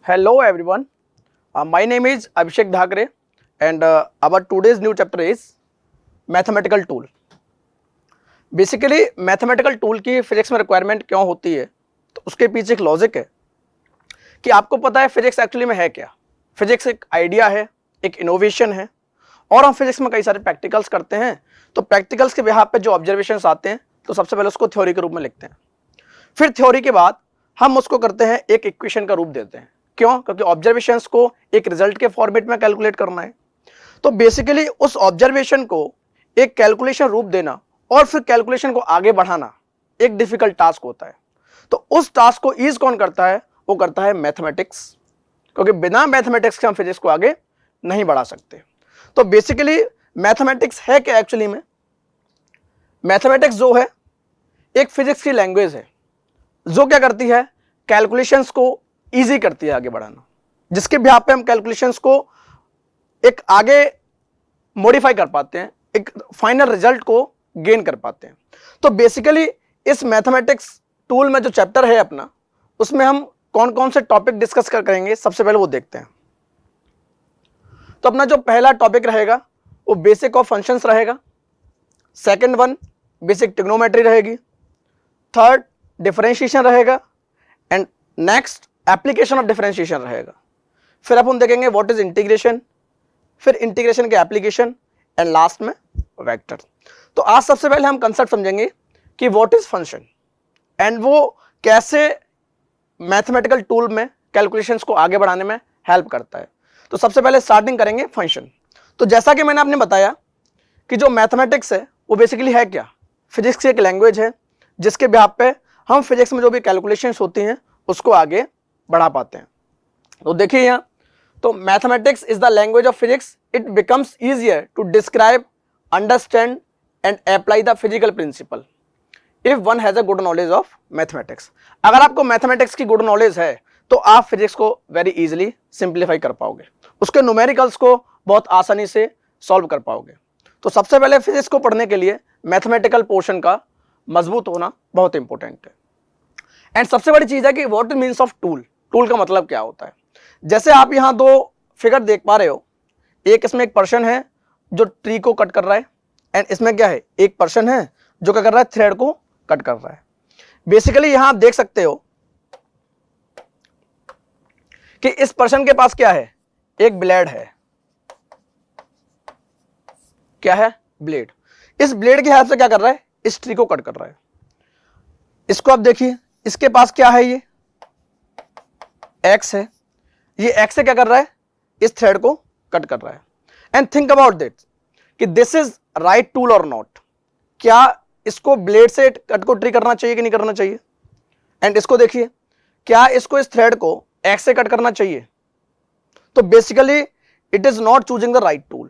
Hello everyone, my name is Abhishek Dhakre and our today's new chapter is mathematical tool. Basically mathematical tool की physics में requirement क्यों होती है, तो उसके पीछे एक लॉजिक है कि आपको पता है फिजिक्स एक्चुअली में है क्या। फिजिक्स एक आइडिया है, एक इनोवेशन है और हम फिजिक्स में कई सारे प्रैक्टिकल्स करते हैं। तो प्रैक्टिकल्स के बिहाफ पे जो ऑब्जर्वेशंस आते हैं तो सबसे पहले उसको थ्योरी के रूप में लिखते हैं, फिर थ्योरी के बाद हम उसको करते हैं एक इक्वेशन का रूप देते हैं। क्यों? क्योंकि ऑब्जर्वेशंस को एक रिजल्ट के फॉर्मेट में कैलकुलेट करना है। तो बेसिकली उस ऑब्जर्वेशन को एक कैलकुलेशन रूप देना और फिर कैलकुलेशन को आगे बढ़ाना एक डिफिकल्ट टास्क होता है। तो उस टास्क को ईज कौन करता है? वो करता है मैथमेटिक्स, क्योंकि बिना मैथमेटिक्स के हम फिजिक्स को आगे नहीं बढ़ा सकते। तो बेसिकली मैथमेटिक्स है क्या एक्चुअली में? मैथमेटिक्स जो है एक फिजिक्स की लैंग्वेज है जो क्या करती है, कैलकुलेशंस को इजी करती है आगे बढ़ाना, जिसके बिहाफ पे हम कैलकुलेशंस को एक आगे मॉडिफाई कर पाते हैं, एक फाइनल रिजल्ट को गेन कर पाते हैं। तो बेसिकली इस मैथमेटिक्स टूल में जो चैप्टर है अपना, उसमें हम कौन कौन से टॉपिक डिस्कस करेंगे सबसे पहले वो देखते हैं। तो अपना जो पहला टॉपिक रहेगा वो बेसिक ऑफ फंक्शंस रहेगा, सेकंड वन बेसिक ट्रिग्नोमेट्री रहेगी, थर्ड डिफरेंशिएशन रहेगा and next application of differentiation रहेगा। फिर अपन देखेंगे व्हाट इज इंटीग्रेशन, फिर इंटीग्रेशन के एप्लीकेशन एंड लास्ट में वेक्टर। तो आज सबसे पहले हम कंसेप्ट समझेंगे कि व्हाट इज फंक्शन एंड वो कैसे मैथमेटिकल टूल में कैलकुलेशंस को आगे बढ़ाने में हेल्प करता है। तो सबसे पहले स्टार्टिंग करेंगे फंक्शन। तो जैसा कि मैंने आपने बताया कि जो मैथमेटिक्स है वो बेसिकली है क्या, फिजिक्स की एक लैंग्वेज है जिसके बिहाफ पे हम फिजिक्स में जो भी कैलकुलेशंस होती हैं उसको आगे बढ़ा पाते हैं। तो देखिए यहाँ, तो mathematics is the language of physics, it becomes easier to describe, understand and apply the physical principle if one has a good knowledge of mathematics. अगर आपको मैथमेटिक्स की गुड नॉलेज है तो आप फिजिक्स को वेरी इजीली सिंप्लीफाई कर पाओगे, उसके न्यूमेरिकल्स को बहुत आसानी से सॉल्व कर पाओगे। तो सबसे पहले फिजिक्स को पढ़ने के लिए मैथमेटिकल पोर्शन का मजबूत होना बहुत इंपॉर्टेंट है। एंड सबसे बड़ी चीज है कि what means of tool, tool का मतलब क्या होता है। जैसे आप यहाँ दो फिगर देख पा रहे हो, एक इसमें एक पर्सन है जो ट्री को कट कर रहा है एंड इसमें क्या है, एक पर्सन है जो क्या कर रहा है, थ्रेड को कट कर रहा है। बेसिकली यहां आप देख सकते हो कि इस पर्सन के पास क्या है, एक ब्लेड है। क्या है? ब्लेड। इस ब्लेड की हेल्प से क्या कर रहा है, इस ट्री को कट कर रहा है। इसको आप देखिए, इसके पास क्या है, ये एक्स है, ये एक्स से क्या कर रहा है, इस थ्रेड को कट कर रहा है। एंड थिंक अबाउट दैट कि दिस इज राइट टूल और नॉट। क्या इसको ब्लेड से कट को ट्री करना चाहिए कि नहीं करना चाहिए? एंड इसको देखिए, क्या इसको इस थ्रेड को एक्स से कट करना चाहिए? तो basically it is not choosing the right tool.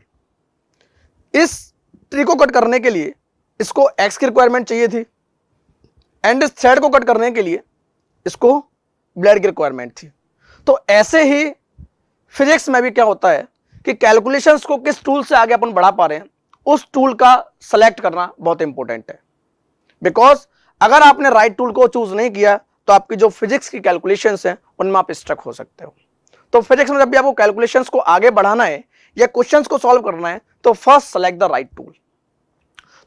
इस ट्री को कट करने के लिए इसको एक्स की रिक्वायरमेंट चाहिए थी एंड इस थ्रेड को कट करने के लिए इसको ब्लेड की रिक्वायरमेंट थी। तो ऐसे ही फिजिक्स में भी क्या होता है कि कैलकुलेशंस को किस टूल से आगे अपन बढ़ा पा रहे हैं, उस टूल का सेलेक्ट करना बहुत इंपॉर्टेंट है। बिकॉज अगर आपने राइट टूल को चूज नहीं किया तो आपकी जो फिजिक्स की कैलकुलेशंस हैं उनमें आप स्ट्रक हो सकते हो। तो फिजिक्स में जब भी आपको कैलकुलेशंस को आगे बढ़ाना है या क्वेश्चंस को सॉल्व करना है तो first select the right tool.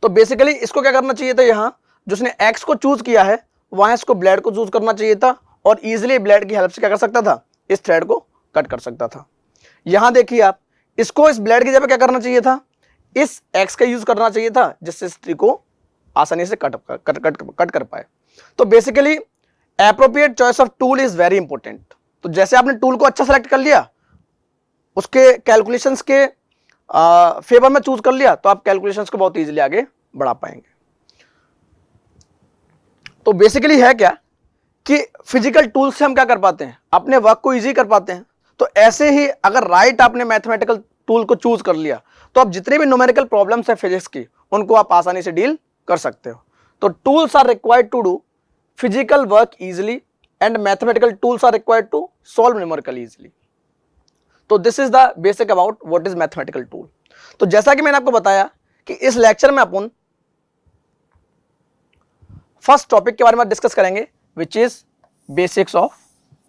तो बेसिकली इसको क्या करना चाहिए था, यहां जिसने एक्स को चूज किया है वहां इसको ब्लेड को चूज करना चाहिए था और इजीली ब्लेड की हेल्प से क्या कर सकता था, इस थ्रेड को कट कर सकता था। यहां देखिए आप, इसको इस ब्लेड की जगह क्या करना चाहिए था, इस एक्स का यूज करना चाहिए था जिससे इस ट्री को आसानी से कट कर पाए। तो basically appropriate choice of tool is very important. तो जैसे आपने टूल को अच्छा सेलेक्ट कर लिया, उसके कैलकुलेशंस के फेवर में चूज कर लिया, तो आप कैलकुलेशंस को बहुत इजीली आगे बढ़ा पाएंगे। तो बेसिकली है क्या कि फिजिकल टूल से हम क्या कर पाते हैं, अपने वर्क को इजी कर पाते हैं। तो ऐसे ही अगर राइट आपने मैथमेटिकल टूल को चूज कर लिया तो आप जितने भी न्यूमेरिकल प्रॉब्लम्स है फिजिक्स की उनको आप आसानी से डील कर सकते हो। तो tools are required to do physical work easily and mathematical tools are required to solve numerical easily. तो this is the basic about what is mathematical tool. तो जैसा कि मैंने आपको बताया कि इस लेक्चर में अपन फर्स्ट टॉपिक के बारे में डिस्कस करेंगे which is basics of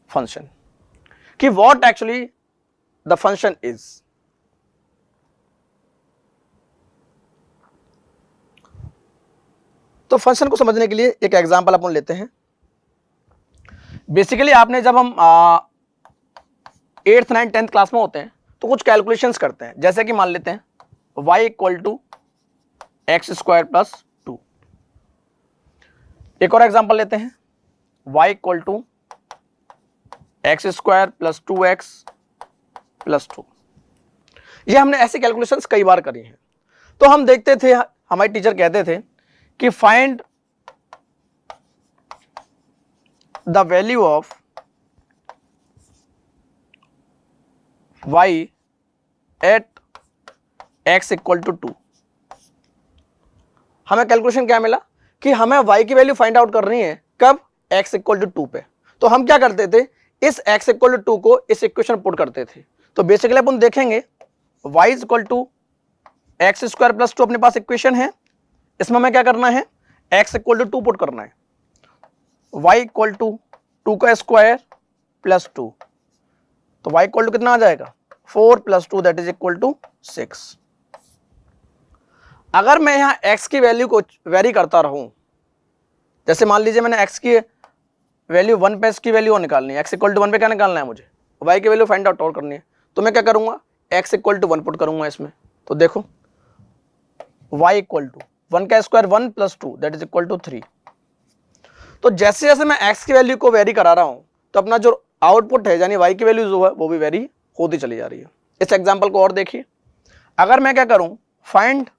function. कि what actually the function is. तो फंक्शन को समझने के लिए एक एग्जांपल अपन लेते हैं। बेसिकली आपने जब हम 8th 9th 10th क्लास में होते हैं तो कुछ कैलकुलेशंस करते हैं, जैसे कि मान लेते हैं y equal to x square plus 2। एक और एग्जांपल लेते हैं y equal to x square plus 2x plus 2। ये हमने ऐसे कैलकुलेशंस कई बार करी हैं। तो हम देखते थे, हमारे टीचर कहते थे कि find the value of y at x equal to 2। हमें कैलकुलेशन क्या मिला कि हमें y की वैल्यू फाइंड आउट करनी है, कब? x इक्वल टू 2 पे। तो हम क्या करते थे, इस x इक्वल टू 2 को इस इक्वेशन पुट करते थे। तो बेसिकली अपन देखेंगे y is equal to x square plus 2 अपने पास इक्वेशन है, इसमें हमें क्या करना है, x इक्वल टू 2 पुट करना है। y इक्वल टू 2 का स्क्वायर प्लस 2, तो y इक्वल टू कितना आ जाएगा, 4 plus 2 that is equal to 6। अगर मैं यहां x की वैल्यू को वेरी करता रहूं, जैसे मान लीजिए मैंने x की वैल्यू 1 पे इसकी वैल्यू निकालनी है, x इक्वल टू 1 पे क्या निकालना है मुझे, y की वैल्यू फाइंड आउट और करनी है। तो मैं क्या करूंगा, x इक्वल टू 1 पुट करूंगा इसमें। तो देखो y इक्वल टू 1 का square 1 plus 2 that is equal to 3। तो जैसे जैसे मैं x की वैल्यू को वेरी करा रहा हूं तो अपना जो आउटपुट है यानी y की वैल्यू जो है वो भी वेरी होती चली जा रही है। इस एग्जांपल को और देखिए, अगर मैं क्या करूं, find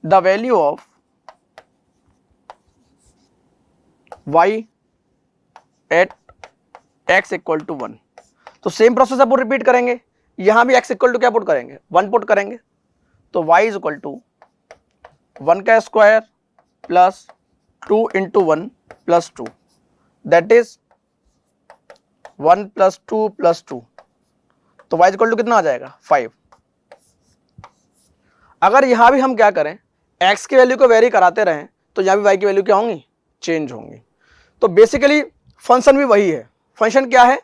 the value of y at x equal to 1, तो सेम प्रोसेस अपन रिपीट करेंगे। यहां भी x इक्वल टू क्या पुट करेंगे, 1 पुट करेंगे। तो y इज इक्वल टू 1 का square plus 2 into 1 plus 2 that is 1 plus 2 plus 2, तो y इक्वल टू कितना आ जाएगा, 5। अगर यहां भी हम क्या करें, x की वैल्यू को वेरी कराते रहें तो यहां भी y की वैल्यू क्या होंगी, चेंज होंगी। तो बेसिकली फंक्शन भी वही है। फंक्शन क्या है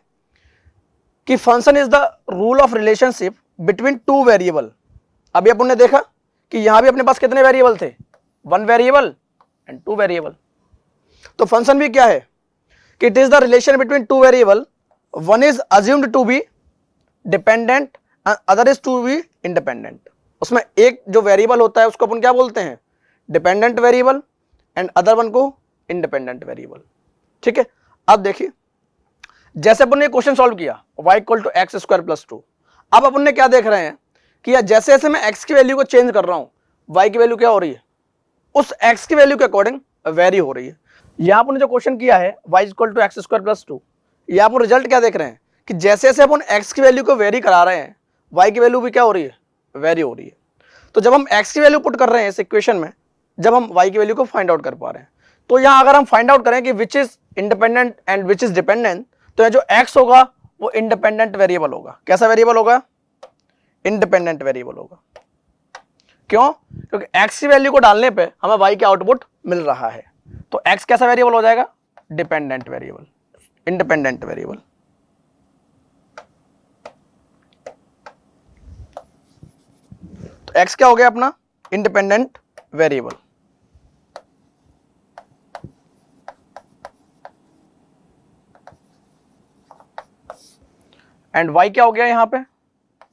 कि function is the rule of relationship between two variable. अभी अपन ने देखा कि यहां भी अपने पास कितने वेरिएबल थे, 1 वेरिएबल एंड 2 वेरिएबल। तो फंक्शन भी क्या है कि it is the relation between two variable, one is assumed to be dependent other is to be independent. उसमें एक जो वेरिएबल होता है उसको अपन क्या बोलते हैं, dependent variable, and other one को इंडिपेंडेंट वेरिएबल। ठीक है, अब देखिए जैसे अपन ने क्वेश्चन सॉल्व किया y equal to x square plus 2। अब अपन ने क्या देख रहे हैं कि यार जैसे जैसे मैं x की वैल्यू को चेंज कर रहा हूं y की वैल्यू क्या हो रही है, उस x की वैल्यू के अकॉर्डिंग वेरी हो रही है। यहां अपन ने जो क्वेश्चन किया है y equal to x square plus 2, यहां अपन रिजल्ट क्या देख रहे हैं कि जैसे जैसे अपन x की वैल्यू को वेरी करा रहे हैं y की वैल्यू भी क्या हो रही है, वेरी हो रही है। तो जब हम x की वैल्यू पुट कर रहे हैं इस इक्वेशन में, जब हम y की वैल्यू को फाइंड आउट कर पा रहे हैं, तो यहां अगर हम फाइंड आउट करें कि which is independent and which is dependent, तो यह जो x होगा वो इंडिपेंडेंट वेरिएबल होगा। कैसा वेरिएबल होगा, इंडिपेंडेंट वेरिएबल होगा। क्यों, क्योंकि x की वैल्यू को डालने पे हमें y का आउटपुट मिल रहा है। तो x कैसा वेरिएबल हो जाएगा, डिपेंडेंट वेरिएबल, इंडिपेंडेंट वेरिएबल। तो x क्या हो गया अपना, इंडिपेंडेंट वेरिएबल। एंड y क्या हो गया यहां पे,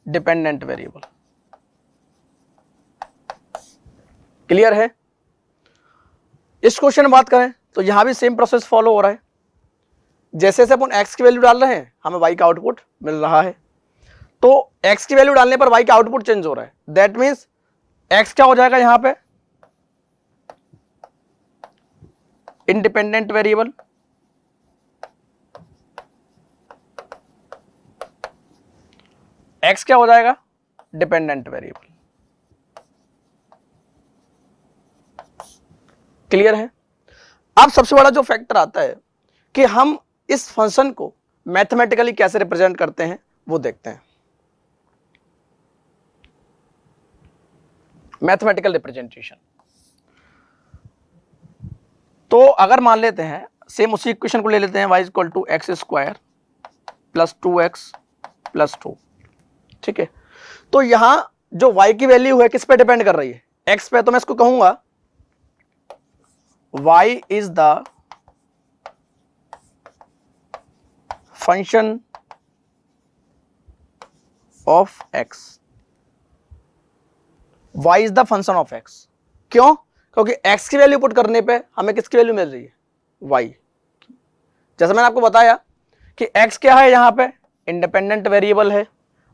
डिपेंडेंट वेरिएबल। क्लियर है। इस क्वेश्चन में बात करें तो यहां भी सेम प्रोसेस फॉलो हो रहा है। जैसे जैसे अपन x की वैल्यू डाल रहे हैं हमें y का आउटपुट मिल रहा है। तो x की वैल्यू डालने पर y का आउटपुट चेंज हो रहा है, दैट मीन्स x क्या हो जाएगा यहां पे, इंडिपेंडेंट वेरिएबल। x क्या हो जाएगा, डिपेंडेंट वेरिएबल। क्लियर है। अब सबसे बड़ा जो फैक्टर आता है कि हम इस फंक्शन को मैथमेटिकली कैसे रिप्रेजेंट करते हैं वो देखते हैं। मैथमेटिकल रिप्रेजेंटेशन, तो अगर मान लेते हैं सेम उसी इक्वेशन को ले लेते हैं y equal to x square plus 2x plus 2। ठीक है, तो यहां जो y की वैल्यू है किस पे डिपेंड कर रही है, x पे। तो मैं इसको कहूंगा y is the function of x। y is the function of x। क्यों? क्योंकि x की वैल्यू पुट करने पे हमें किसकी वैल्यू मिल रही है, y। जैसे मैंने आपको बताया कि x क्या है, यहां पे इंडिपेंडेंट वेरिएबल है,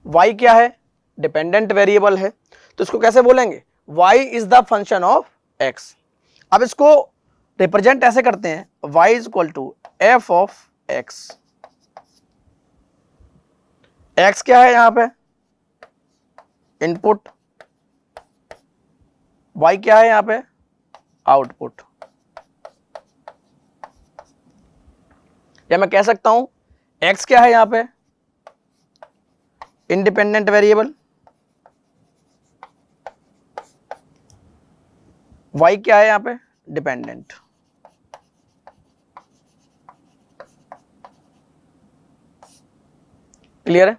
y क्या है, डिपेंडेंट वेरिएबल है। तो इसको कैसे बोलेंगे, y is the function of x। अब इसको रिप्रेजेंट ऐसे करते हैं, y is equal to f of x। x क्या है यहां पे, इनपुट, y क्या है यहां पे, आउटपुट। या मैं कह सकता हूं x क्या है यहां पे, इंडिपेंडेंट वेरिएबल, y क्या है यहां पे, डिपेंडेंट। क्लियर है?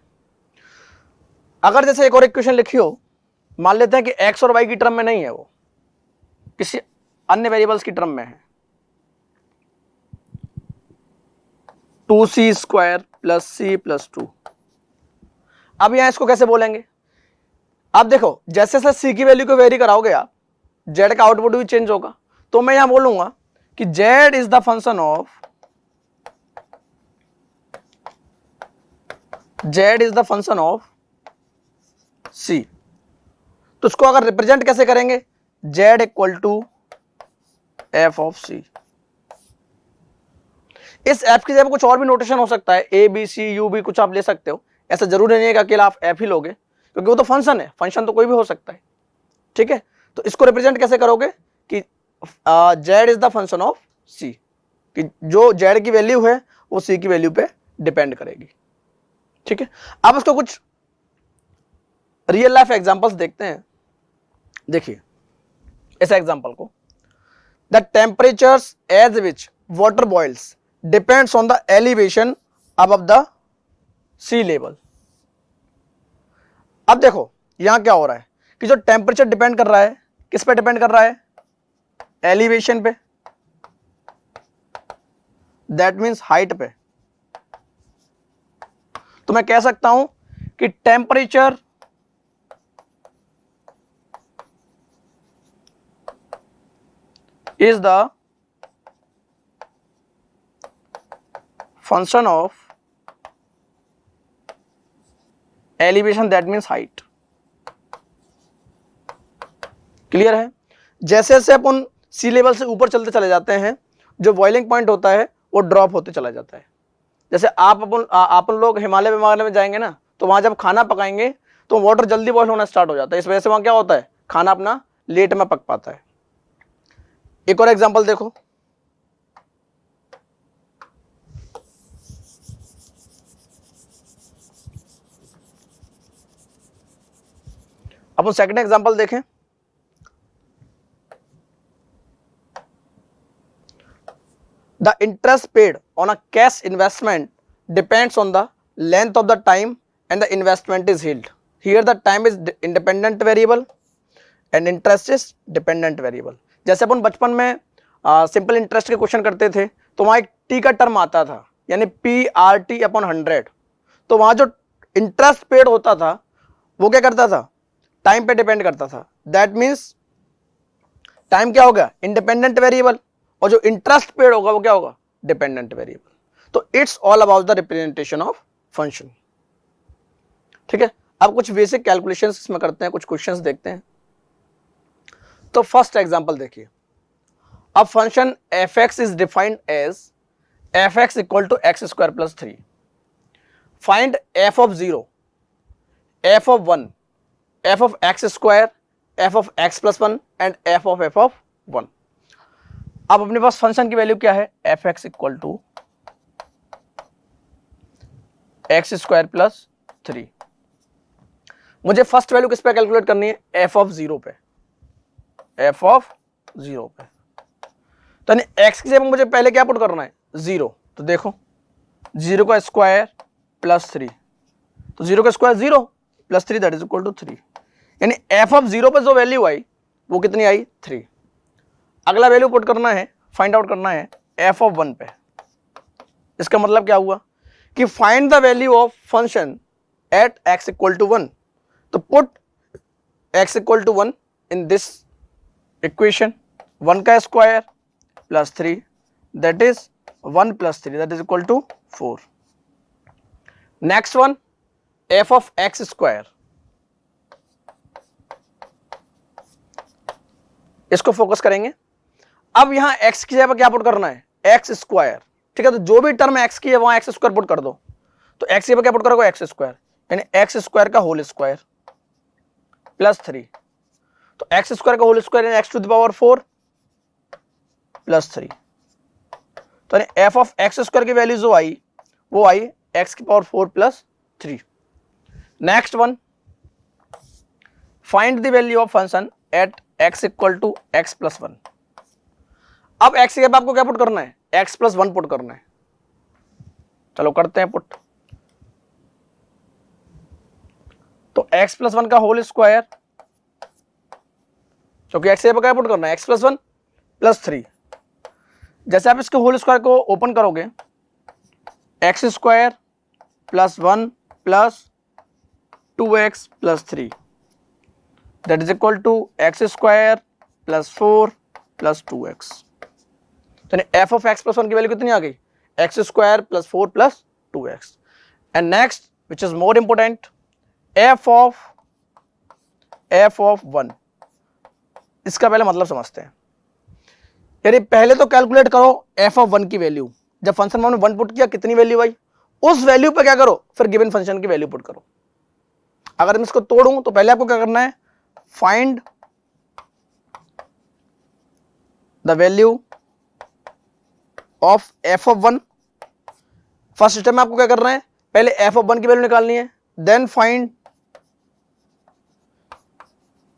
अगर जैसे एक और इक्वेशन लिखी हो, मान लेते हैं कि x और y की टर्म में नहीं है, वो किसी अन्य वेरिएबल्स की टर्म में है, 2c square plus c plus 2। अब यहां इसको कैसे बोलेंगे, अब देखो जैसे जैसे c की वैल्यू को वेरी कराओगे आप, z का आउटपुट भी चेंज होगा। तो मैं यहां बोलूंगा कि z is the function of, z is the function of c। तो इसको अगर रिप्रेजेंट कैसे करेंगे, z equal to f of c। इस f की जगह कुछ और भी नोटेशन हो सकता है, a b c u भी कुछ आप ले सकते हो। ऐसा जरूरी नहीं है कि अकेला आप f ही लोगे, क्योंकि वो तो फंक्शन है, फंक्शन तो कोई भी हो सकता है। ठीक है, तो इसको रिप्रेजेंट कैसे करोगे कि z is the function of c, कि जो z की वैल्यू है वो c की वैल्यू पे डिपेंड करेगी। ठीक है, अब इसको कुछ रियल लाइफ एग्जांपल्स देखते हैं। देखिए इस एग्जांपल को, the temperatures as which water boils depends on the elevation above the sea level. अब देखो यहां क्या हो रहा है कि जो टेम्परेचर डिपेंड कर रहा है, किस पे डिपेंड कर रहा है, एलिवेशन पे, दैट मीन्स हाइट पे। तो मैं कह सकता हूं कि temperature is the function of elevation, that means height। Clear है? जैसे जैसे अपन सी लेवल से ऊपर चलते चले जाते हैं, जो बॉइलिंग पॉइंट होता है वो ड्रॉप होते चला जाता है। जैसे अपन लोग हिमालय में जाएंगे ना, तो वहां जब खाना पकाएंगे तो वाटर जल्दी बॉयल होना स्टार्ट हो जाता है। इस वजह से वहां क्या होता है, खाना अपना लेट में पक पाता है। एक और एग्जांपल देखो, अपन सेकंड एग्जांपल देखें। The interest paid on a cash investment depends on the length of the time and the investment is healed. Here the time is independent variable and interest is dependent variable. जैसे अपन बचपन में simple interest के question करते थे, तो वहां एक T का टर्म आता था, यानी PRT अपॉन 100। तो वहां जो इंटरेस्ट पेड होता था वो क्या करता था, टाइम पे डिपेंड करता था। दैट मीन्स टाइम क्या होगा, इंडिपेंडेंट वेरिएबल, और जो इंटरेस्ट पेड होगा वो क्या होगा, डिपेंडेंट वेरिएबल। तो it's all about the representation of function. ठीक है, अब कुछ बेसिक कैलकुलेशंस इसमें करते हैं, कुछ क्वेश्चंस देखते हैं। तो फर्स्ट एग्जांपल देखिए, अब function fx is defined as fx equal to x square plus 3. Find f of 0, f of 1, f of x square, f of x plus 1 and f of 1। अब अपने पास फंक्शन की value क्या है, fx equal to x square plus 3। मुझे first value किस पे calculate करनी है, f of 0 पे, f of 0 पे। तो x की जगह मुझे पहले क्या पुट करना है, 0। तो देखो 0 का स्क्वायर प्लस 3, तो 0 का square 0 plus 3 that is equal to 3। यानी एफ ऑफ 0 पर जो वैल्यू आई वो कितनी आई 3। अगला वैल्यू पुट करना है, फाइंड आउट करना है एफ ऑफ 1 पे। इसका मतलब क्या हुआ कि find the value of function at x equal to 1। तो put x equal to 1 in this equation, 1 का square plus 3 that is 1 plus 3 that is equal to 4। Next one f of x square, इसको focus करेंगे। अब यहां x की जगह पर क्या पुट करना है x स्क्वायर, ठीक है। तो जो भी टर्म x की है वहां x स्क्वायर पुट कर दो। तो x की जगह क्या पुट करोगे x स्क्वायर, यानी x स्क्वायर का होल स्क्वायर प्लस 3। तो x स्क्वायर का होल स्क्वायर यानी x to the power 4 plus 3। तो यानी एफ ऑफ x स्क्वायर की वैल्यू जो आई वो आई x की power 4 plus 3। Next one find the value of function at x equal to x plus 1। अब x की जगह आपको क्या पुट करना है x प्लस 1 पुट करना है। चलो करते हैं पुट। तो x प्लस 1 का होल स्क्वायर, क्योंकि x की जगह क्या पुट करना है x प्लस 1 प्लस 3। जैसे आप इसके होल स्क्वायर को ओपन करोगे x square plus 1 plus 2x plus 3 that is equal to x square plus 4 plus 2x। तो एफ ऑफ x प्लस 1 की वैल्यू कितनी आ गई x square plus 4 plus 2x। And next which is more important F of 1। इसका पहले मतलब समझते हैं। यानी पहले तो कैलकुलेट करो एफ ऑफ 1 की वैल्यू। जब फंक्शन में 1 पुट किया कितनी वैल्यू आई, उस वैल्यू पे क्या करो फिर गिवन फंक्शन की वैल्यू पुट करो। अगर मैं इसको तोड़ूं तो पहले आपको क्या करना है find the value of f of 1। First step में आपको क्या करना है पहले एफ ऑफ 1 की वैल्यू निकालनी है, then find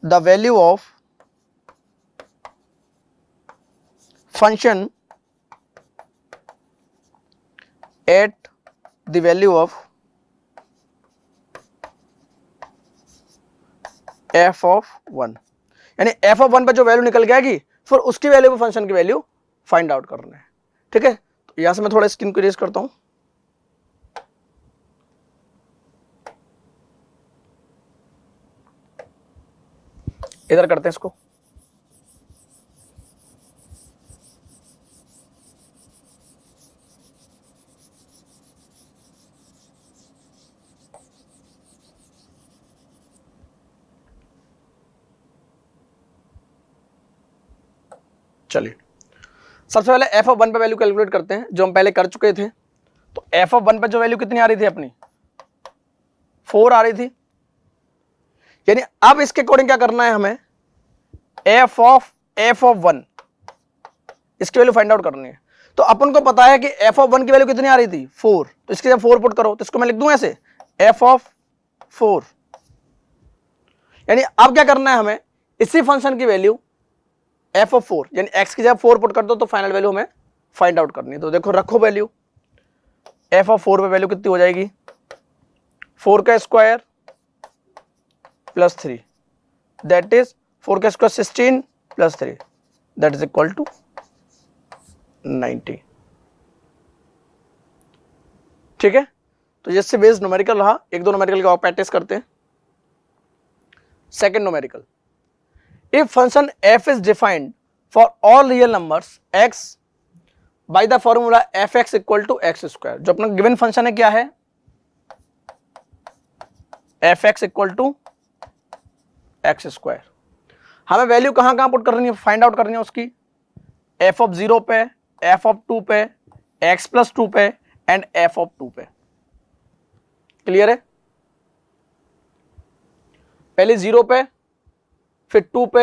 the value of function at the value of f of 1। यानी एफ ऑफ 1 पर जो वैल्यू निकल के आएगी फिर उसकी वैल्यू पर फंक्शन की वैल्यू फाइंड आउट करना है, ठीक है। तो यहां से मैं थोड़ा स्क्रीन को इरेज करता हूं। इधर करते हैं इसको। चलिए सबसे पहले एफ ऑफ 1 पे वैल्यू कैलकुलेट करते हैं जो हम पहले कर चुके थे। तो एफ ऑफ 1 पे जो वैल्यू कितनी आ रही थी अपनी 4 आ रही थी। यानी अब इसके अकॉर्डिंग क्या करना है हमें एफ ऑफ 1 इसकी वैल्यू फाइंड आउट करनी है। तो अपन को पता है कि एफ ऑफ 1 की वैल्यू कितनी आ रही थी 4, तो इसके जब 4 पुट करो तो इसको मैं लिख दूं ऐसे एफ ऑफ 4। यानी अब क्या करना है हमें इसी फंक्शन की वैल्यू एफ ऑफ 4 यानी x की जगह 4 पुट कर दो तो फाइनल वैल्यू हमें फाइंड आउट करनी है। तो देखो रखो वैल्यू एफ ऑफ 4 पे वैल्यू कितनी हो जाएगी 4 का स्क्वायर प्लस 3 दैट इज 4 का square 16 plus 3 that is equal to 90। ठीक है, तो जिससे बेस न्यूमेरिकल रहा। एक दो न्यूमेरिकल का प्रैक्टिस करते हैं। Second numerical, if function f is defined for all real numbers x by the formula fx equal to x square। जो अपना गिवन फंक्शन है क्या है fx equal to x square। हमें वैल्यू कहां कहां पुट करनी है फाइंड आउट करनी है उसकी f ऑफ 0 पे, f ऑफ 2 पे, x प्लस 2 पे एंड f ऑफ 2 पे। क्लियर है, पहले 0 पे फिर 2 पे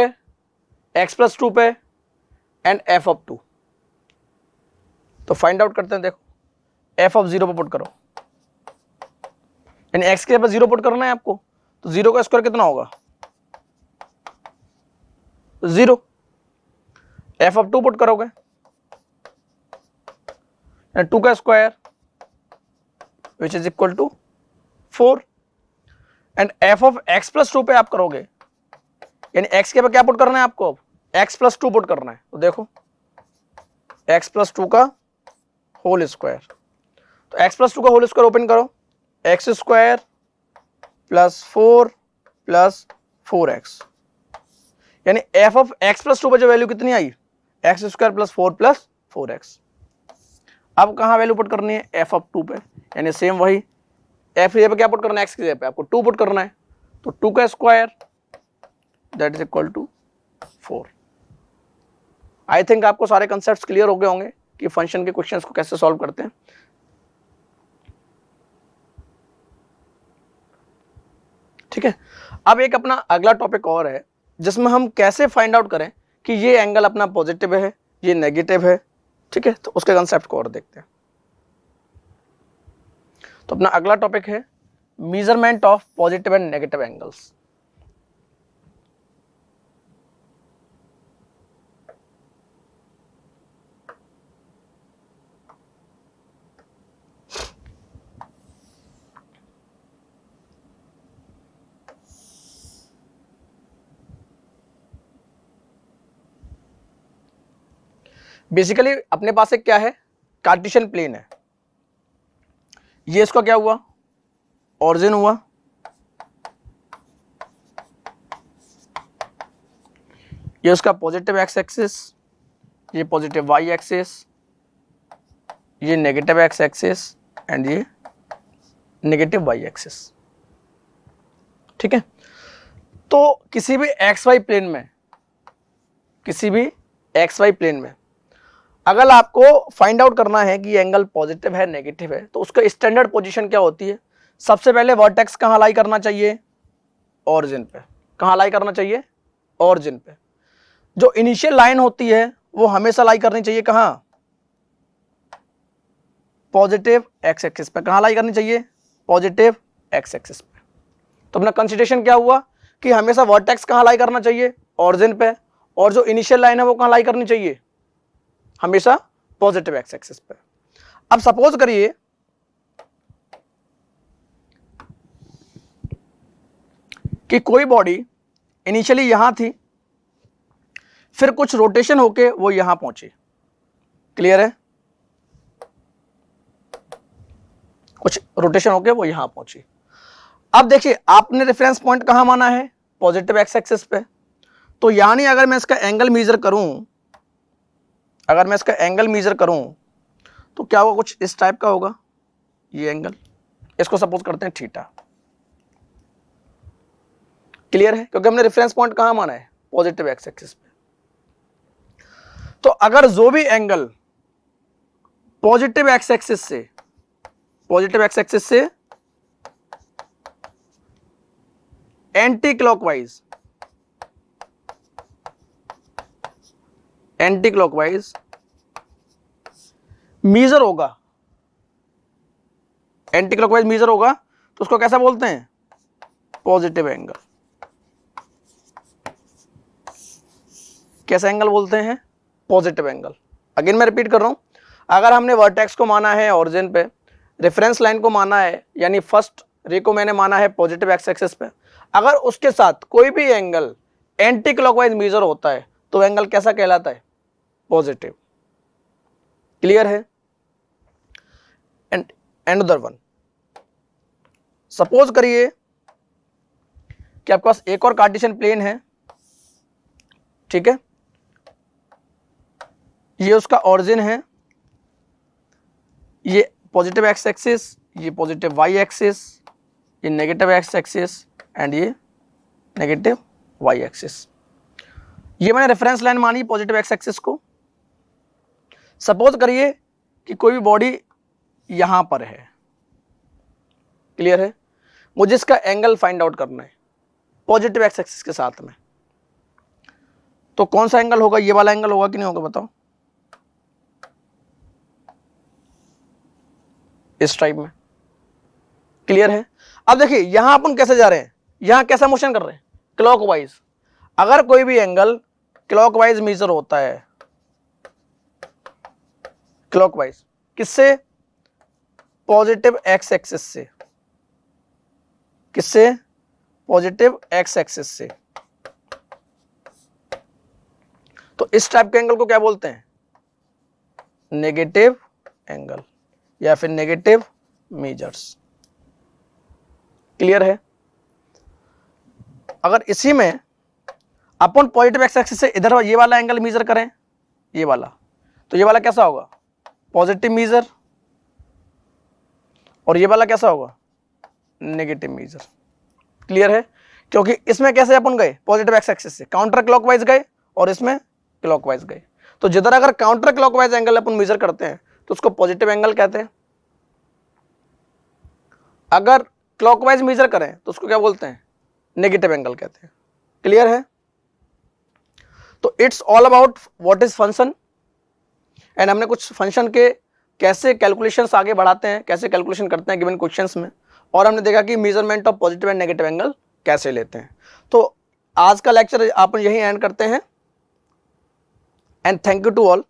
x प्लस 2 पे एंड f ऑफ 2। तो फाइंड आउट करते हैं। देखो f ऑफ 0 पे पुट करो यानी x के जगह 0 पुट करना है आपको। तो 0 का स्क्वायर कितना होगा 0। f ऑफ 2 पुट करोगे 2 का square which is equal to 4 and f of x plus 2 पे आप करोगे, यानी एक्स के पे क्या पुट करना है आपको, अब एक्स प्लस 2 पुट करना है। तो देखो एक्स प्लस 2 का होल स्क्वायर, तो एक्स प्लस 2 का होल स्क्वायर ओपन करो, x square plus 4 plus 4x, यानी एफ ऑफ एक्स प्लस 2 पे जो वैल्यू कितनी आई, x square plus 4 plus 4x। अब कहाँ वैल्यू पुट करनी है, एफ ऑफ 2 पे, यानी सेम वही एफ पे क्या पुट करना है, एक्स की जगह पे आपको 2 पुट करना है, तो 2 का square that is equal to 4। I think आपको सारे कंसेप्ट्स क्लियर हो गए होंगे कि फंक्शन के क्वेश्चंस को कैसे सॉल्व करते हैं। ठीक है, अब एक अपना अगला टॉपिक और है जिसमें हम कैसे फाइंड आउट करें कि ये एंगल अपना पॉजिटिव है, ये नेगेटिव है। ठीक है, तो उसके कंसेप्ट को और देखते हैं। तो अपना अगला टॉपिक है measurement of positive and negative angles. Basically अपने पास एक क्या है, कार्टेशियन प्लेन है, ये इसका क्या हुआ, ऑरिजिन हुआ, ये उसका पॉजिटिव एक्स एक्सिस, ये पॉजिटिव वाई एक्सिस, ये नेगेटिव एक्स एक्सिस एंड ये नेगेटिव वाई एक्सिस। ठीक है, तो किसी भी एक्स वाई प्लेन में, किसी भी एक्स वाई प्लेन में अगर आपको फाइंड आउट करना है कि एंगल पॉजिटिव है नेगेटिव है, तो उसका स्टैंडर्ड पोजीशन क्या होती है, सबसे पहले वर्टेक्स कहाँ लाई करना चाहिए, ऑरिजिन पे। कहाँ लाई करना चाहिए, ऑरिजिन पे। जो इनिशियल लाइन होती है वो हमेशा लाई करनी चाहिए कहाँ, पॉजिटिव एक्स एक्सिस पे। कहाँ लाई करनी चाहिए, पॉजिटिव एक्स एक्सिस पे। तो अपना कंसिडरेशन क्या हुआ कि हमेशा वर्टेक्स कहाँ लाई करना चाहिए, ऑरिजिन पे, और जो इनिशियल लाइन है वो कहाँ लाई करनी चाहिए, हमेशा पॉजिटिव एक्स एक्सिस पे। अब सपोज करिए कि कोई बॉडी इनिशियली यहां थी, फिर कुछ रोटेशन होके वो यहां पहुंची। क्लियर है, कुछ रोटेशन होके वो यहां पहुंची। अब देखिए आपने रेफरेंस पॉइंट कहां माना है, पॉजिटिव एक्स एक्सिस पे। तो यानी अगर मैं इसका एंगल मेजर करूं, अगर मैं इसका एंगल मेजर करूं तो क्या होगा, कुछ इस टाइप का होगा ये एंगल, इसको सपोज करते हैं थीटा। क्लियर है, क्योंकि हमने रेफरेंस पॉइंट कहां माना है, पॉजिटिव एक्स एक्सिस पे। तो अगर जो भी एंगल पॉजिटिव एक्स एक्सिस से, पॉजिटिव एक्स एक्सिस से anti clockwise, anti clockwise measure होगा, एंटी क्लॉकवाइज मेजर होगा, तो उसको कैसा बोलते हैं, पॉजिटिव एंगल। कैसा एंगल बोलते हैं, पॉजिटिव एंगल। अगेन मैं रिपीट कर रहा हूं, अगर हमने वर्टेक्स को माना है ऑरिजिन पे, रेफरेंस लाइन को माना है यानी फर्स्ट रे को मैंने माना है पॉजिटिव एक्स एक्सिस पे, अगर उसके साथ कोई भी एंगल एंटी क्लॉकवाइज मेजर होता है तो एंगल कैसा कहलाता है, पॉजिटिव। क्लियर है, एंड अनदर वन, सपोज करिए कि आपके पास एक और कार्टेशियन प्लेन है। ठीक है, ये उसका ऑरिजिन है, ये पॉजिटिव एक्स एक्सिस, ये पॉजिटिव वाई एक्सिस, ये नेगेटिव एक्स एक्सिस एंड ये नेगेटिव वाई एक्सिस। ये मैंने रेफरेंस लाइन मानी पॉजिटिव एक्स एक्सिस को। सपोज करिए कि कोई भी बॉडी यहां पर है। क्लियर है, मुझे इसका एंगल फाइंड आउट करना है पॉजिटिव एक्स एक्सिस के साथ में। तो कौन सा एंगल होगा, ये वाला एंगल होगा कि नहीं होगा, बताओ। इस टाइप में। क्लियर है, अब देखिए यहां अपन कैसे जा रहे हैं, यहां कैसा मोशन कर रहे हैं, क्लॉकवाइज। अगर कोई भी एंगल क्लॉकवाइज मेजर होता है, क्लॉकवाइज किससे, पॉजिटिव एक्स एक्सिस से, किससे? पॉजिटिव एक्स एक्सिस से। तो इस टाइप के एंगल को क्या बोलते हैं? नेगेटिव एंगल या फिर नेगेटिव मेजर्स। क्लियर है? अगर इसी में अपन पॉजिटिव एक्स एक्सिस से इधर ये वाला एंगल मेजर करें, ये वाला, तो ये वाला कैसा होगा? Positive measure. और ये वाला कैसा होगा? Negative major. क्लियर है? क्योंकि इसमें कैसे अपन गए? पॉजिटिव एक्स एक्सिस से काउंटर क्लॉकवाइज गए और इसमें क्लॉकवाइज गए। तो जिधर अगर काउंटर क्लॉकवाइज एंगल अपन मेजर करते हैं तो उसको पॉजिटिव एंगल कहते हैं। अगर क्लॉकवाइज मेजर करें तो उसको क्या बोलते हैं? नेगेटिव एंगल कहते हैं। क्लियर है? तो it's all about what is function, and हमने कुछ फंक्शन के कैसे कैलकुलेशंस आगे बढ़ाते हैं, कैसे कैलकुलेशन करते हैं गिवन क्वेश्चंस में, और हमने देखा कि measurement of positive and negative angle कैसे लेते हैं। तो आज का लेक्चर आप यहीं एंड करते हैं, and thank you to all.